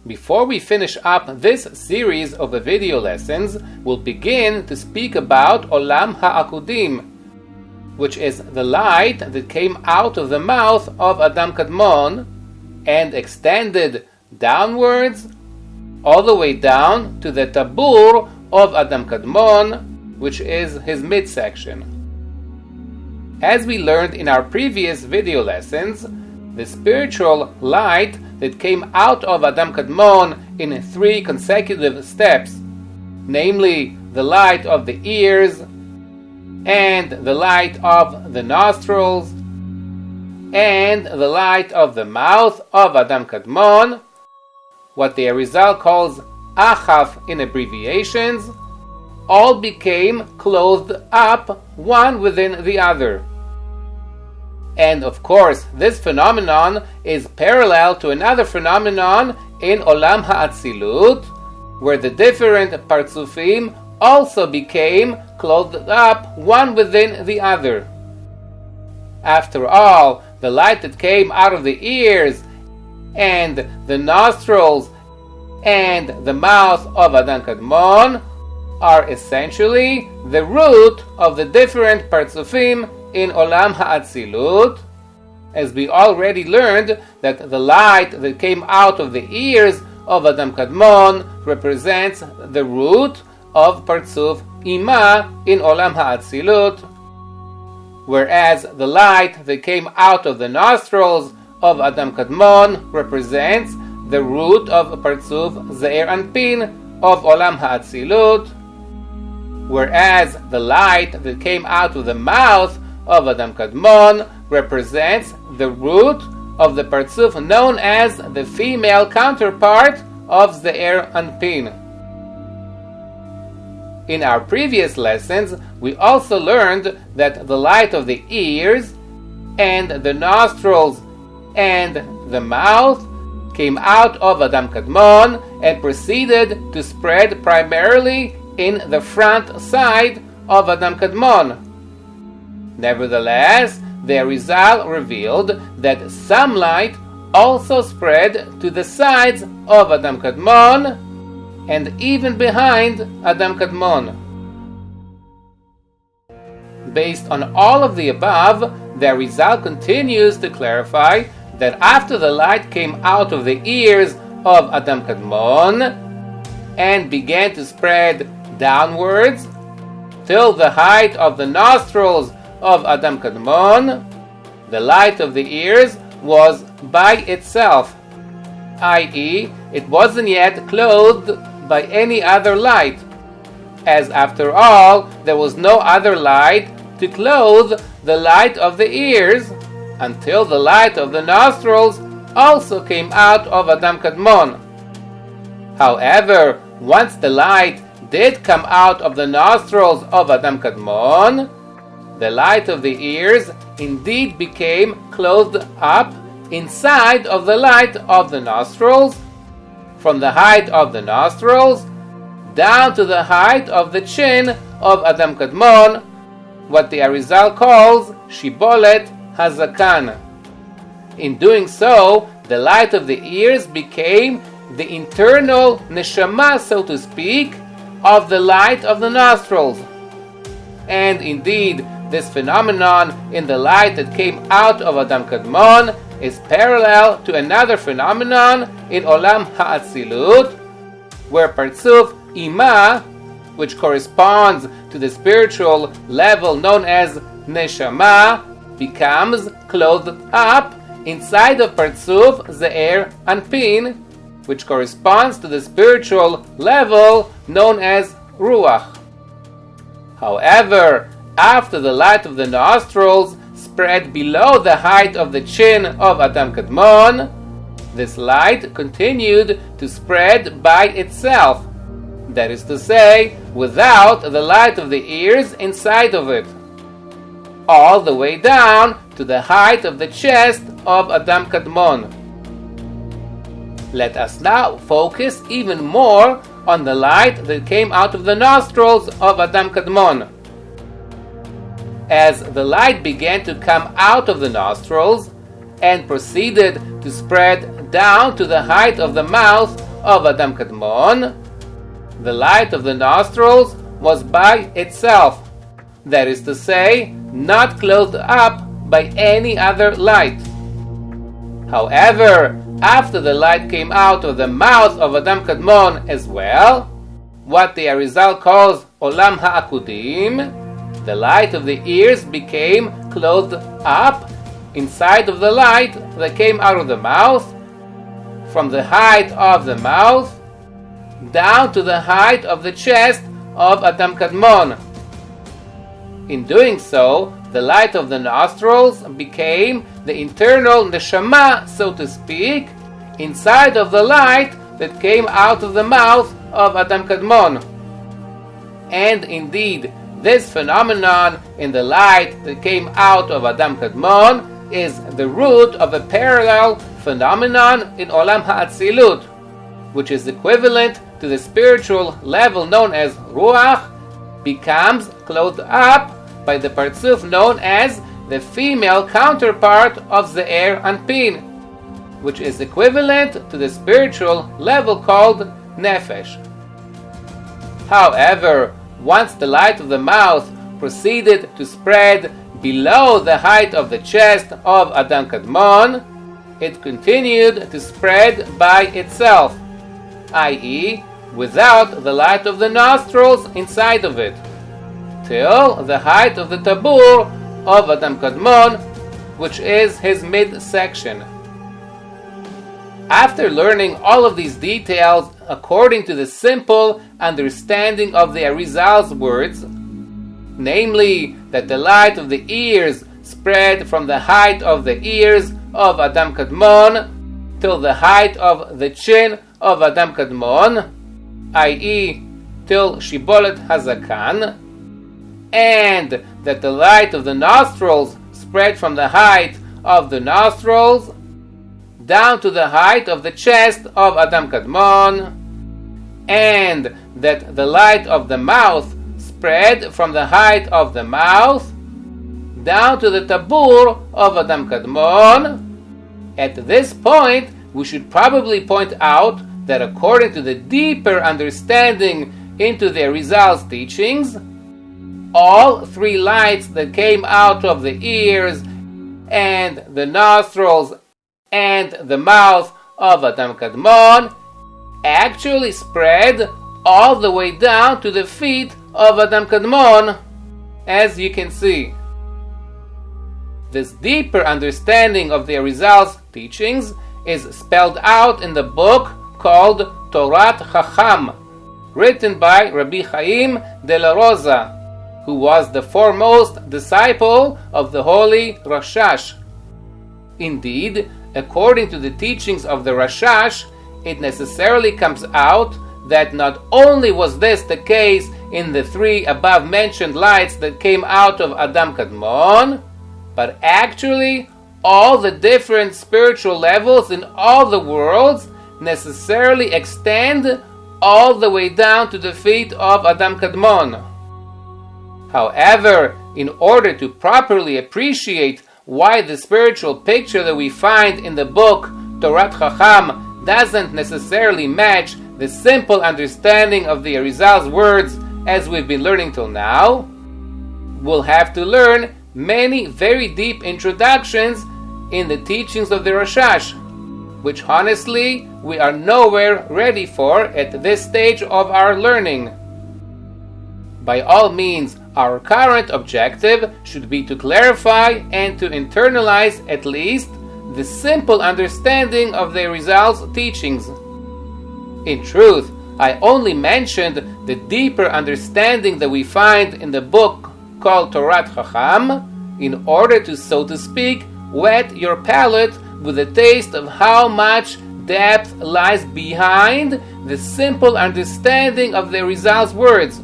Before we finish up this series of video lessons, we'll begin to speak about Olam Ha'akudim, which is the light that came out of the mouth of Adam Kadmon and extended downwards all the way down to the tabur of Adam Kadmon, which is his midsection. As we learned in our previous video lessons, the spiritual light that came out of Adam Kadmon in 3 consecutive steps, namely the light of the ears, and the light of the nostrils, and the light of the mouth of Adam Kadmon, what the Arizal calls Achaf in abbreviations, all became clothed up one within the other. And of course, this phenomenon is parallel to another phenomenon in Olam Ha'atzilut, where the different partzufim also became clothed up one within the other. After all, the light that came out of the ears and the nostrils and the mouth of Adam Kadmon are essentially the root of the different partzufim in Olam Ha'atzilut, as we already learned that the light that came out of the ears of Adam Kadmon represents the root of Partzuf Ima in Olam Ha'atzilut, whereas the light that came out of the nostrils of Adam Kadmon represents the root of Partzuf Ze'er Anpin of Olam Ha'atzilut, whereas the light that came out of the mouth of Adam Kadmon represents the root of the Partzuf known as the female counterpart of Ze'er Anpin. In our previous lessons, we also learned that the light of the ears and the nostrils and the mouth came out of Adam Kadmon and proceeded to spread primarily in the front side of Adam Kadmon. Nevertheless, the Arizal revealed that some light also spread to the sides of Adam Kadmon and even behind Adam Kadmon. Based on all of the above, the Arizal continues to clarify that after the light came out of the ears of Adam Kadmon and began to spread downwards till the height of the nostrils of Adam Kadmon, the light of the ears was by itself, i.e., it wasn't yet clothed by any other light, as after all, there was no other light to clothe the light of the ears until the light of the nostrils also came out of Adam Kadmon. However, once the light did come out of the nostrils of Adam Kadmon, the light of the ears indeed became clothed up inside of the light of the nostrils, from the height of the nostrils down to the height of the chin of Adam Kadmon, what the Arizal calls Shibolet Hazakan. In doing so, the light of the ears became the internal neshama, so to speak, of the light of the nostrils. And indeed, this phenomenon in the light that came out of Adam Kadmon is parallel to another phenomenon in Olam Ha'atzilut, where Partzuf Ima, which corresponds to the spiritual level known as Neshama, becomes clothed up inside of Partzuf Ze'er Anpin, which corresponds to the spiritual level known as Ruach. However, after the light of the nostrils spread below the height of the chin of Adam Kadmon, this light continued to spread by itself, that is to say, without the light of the ears inside of it, all the way down to the height of the chest of Adam Kadmon. Let us now focus even more on the light that came out of the nostrils of Adam Kadmon. As the light began to come out of the nostrils and proceeded to spread down to the height of the mouth of Adam Kadmon, the light of the nostrils was by itself, that is to say, not clothed up by any other light. However, after the light came out of the mouth of Adam Kadmon as well, what the Arizal calls Olam Ha'akudim, the light of the ears became clothed up inside of the light that came out of the mouth, from the height of the mouth down to the height of the chest of Adam Kadmon. In doing so, the light of the nostrils became the internal neshama, so to speak, inside of the light that came out of the mouth of Adam Kadmon. And indeed, this phenomenon in the light that came out of Adam Kadmon is the root of a parallel phenomenon in Olam Ha'atzilut, which is equivalent to the spiritual level known as Ruach, becomes clothed up by the Partzuf known as the female counterpart of Ze'er Anpin, which is equivalent to the spiritual level called Nefesh. However, once the light of the mouth proceeded to spread below the height of the chest of Adam Kadmon, it continued to spread by itself, i.e., without the light of the nostrils inside of it, till the height of the tabur of Adam Kadmon, which is his midsection. After learning all of these details according to the simple understanding of the Arizal's words, namely that the light of the ears spread from the height of the ears of Adam Kadmon till the height of the chin of Adam Kadmon, i.e., till Shibolet Hazakan, and that the light of the nostrils spread from the height of the nostrils down to the height of the chest of Adam Kadmon, and that the light of the mouth spread from the height of the mouth down to the tabur of Adam Kadmon. At this point, we should probably point out that according to the deeper understanding into the Arizal's teachings, all three lights that came out of the ears and the nostrils and the mouth of Adam Kadmon actually spread all the way down to the feet of Adam Kadmon, as you can see. This deeper understanding of the Arizal's teachings is spelled out in the book called Torat Chacham, written by Rabbi Chaim de la Rosa, who was the foremost disciple of the holy Rashash. Indeed, according to the teachings of the Rashash, it necessarily comes out that not only was this the case in the three above-mentioned lights that came out of Adam Kadmon, but actually all the different spiritual levels in all the worlds necessarily extend all the way down to the feet of Adam Kadmon. However, in order to properly appreciate why the spiritual picture that we find in the book Torat Chacham doesn't necessarily match the simple understanding of the Arizal's words as we've been learning till now, we'll have to learn many very deep introductions in the teachings of the Rashash, which honestly we are nowhere ready for at this stage of our learning. By all means, our current objective should be to clarify and to internalize at least the simple understanding of the Arizal's teachings. In truth, I only mentioned the deeper understanding that we find in the book called Torat Chacham in order to, so to speak, whet your palate with a taste of how much depth lies behind the simple understanding of the Arizal's words.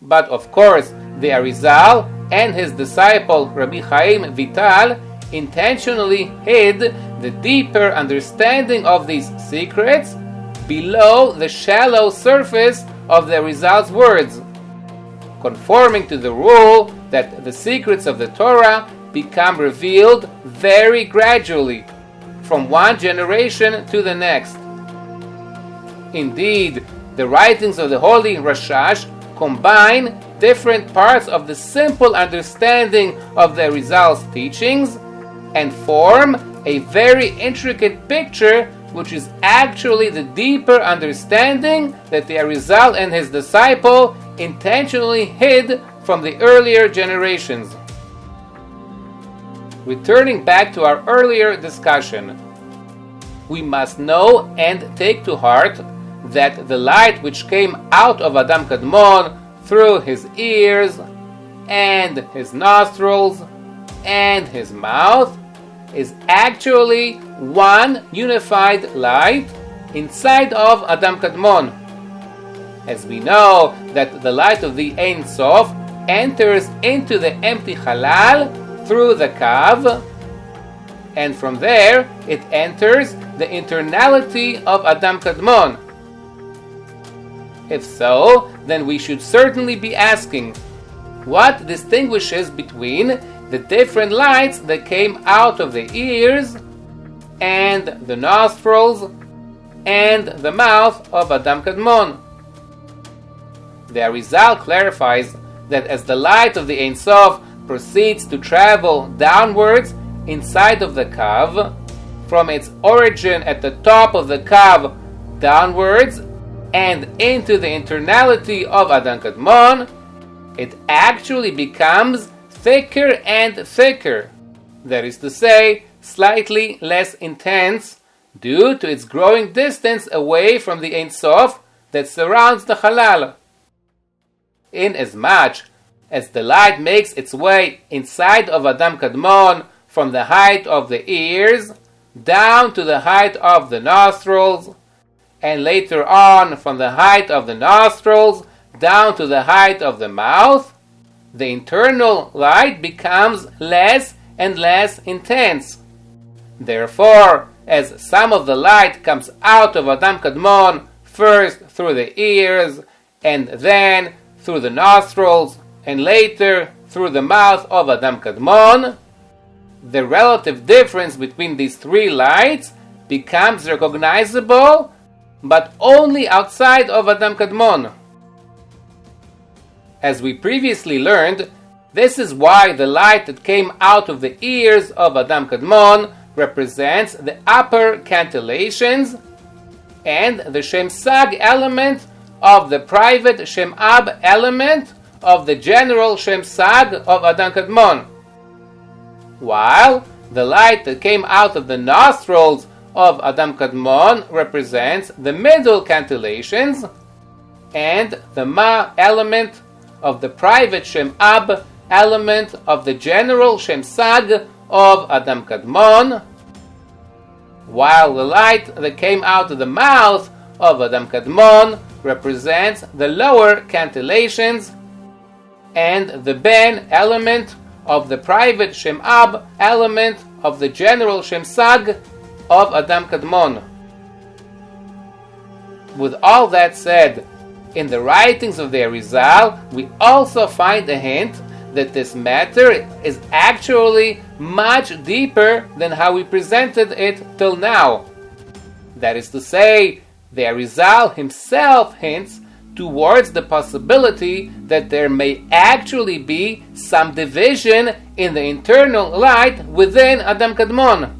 But of course, the Arizal and his disciple Rabbi Chaim Vital intentionally hid the deeper understanding of these secrets below the shallow surface of the Arizal's words, conforming to the rule that the secrets of the Torah become revealed very gradually, from one generation to the next. Indeed, the writings of the Holy Rashash combine different parts of the simple understanding of the Arizal's teachings and form a very intricate picture, which is actually the deeper understanding that the Arizal and his disciple intentionally hid from the earlier generations. Returning back to our earlier discussion, we must know and take to heart that the light which came out of Adam Kadmon through his ears and his nostrils and his mouth is actually one unified light inside of Adam Kadmon. As we know that the light of the Ein Sof enters into the empty halal through the kav, and from there it enters the internality of Adam Kadmon. If so, then we should certainly be asking, what distinguishes between the different lights that came out of the ears and the nostrils and the mouth of Adam Kadmon? The Arizal clarifies that as the light of the Ein Sof proceeds to travel downwards inside of the kav, from its origin at the top of the kav downwards and into the internality of Adam Kadmon, it actually becomes thicker and thicker, that is to say, slightly less intense, due to its growing distance away from the Ein Sof that surrounds the halal. Inasmuch as the light makes its way inside of Adam Kadmon from the height of the ears down to the height of the nostrils, and later on from the height of the nostrils down to the height of the mouth, the internal light becomes less and less intense. Therefore, as some of the light comes out of Adam Kadmon first through the ears and then through the nostrils and later through the mouth of Adam Kadmon, the relative difference between these three lights becomes recognizable, but only outside of Adam Kadmon. As we previously learned, this is why the light that came out of the ears of Adam Kadmon represents the upper cantillations and the Shem Sag element of the private Shem Ab element of the general Shem Sag of Adam Kadmon, while the light that came out of the nostrils of Adam Kadmon represents the middle cantillations and the Ma element of the private Shem Ab element of the general Shem Sag of Adam Kadmon, while the light that came out of the mouth of Adam Kadmon represents the lower cantillations and the Ben element of the private Shem Ab element of the general Shem Sag of Adam Kadmon. With all that said, in the writings of the Arizal, we also find a hint that this matter is actually much deeper than how we presented it till now. That is to say, the Arizal himself hints towards the possibility that there may actually be some division in the internal light within Adam Kadmon.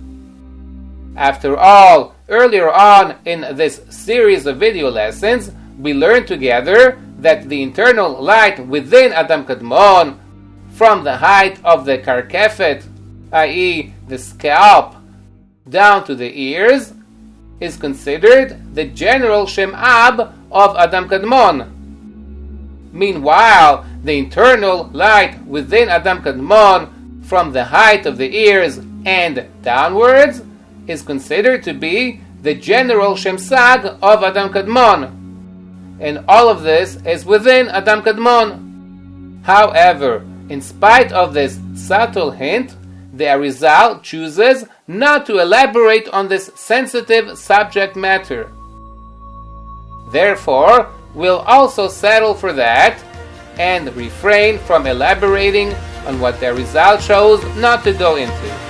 After all, earlier on in this series of video lessons, we learned together that the internal light within Adam Kadmon, from the height of the karkefet, i.e. the scalp, down to the ears, is considered the general Shem Ab of Adam Kadmon. Meanwhile, the internal light within Adam Kadmon, from the height of the ears and downwards, is considered to be the general Shem Sag of Adam Kadmon. And all of this is within Adam Kadmon. However, in spite of this subtle hint, the Arizal chooses not to elaborate on this sensitive subject matter. Therefore, we'll also settle for that and refrain from elaborating on what the Arizal chose not to go into.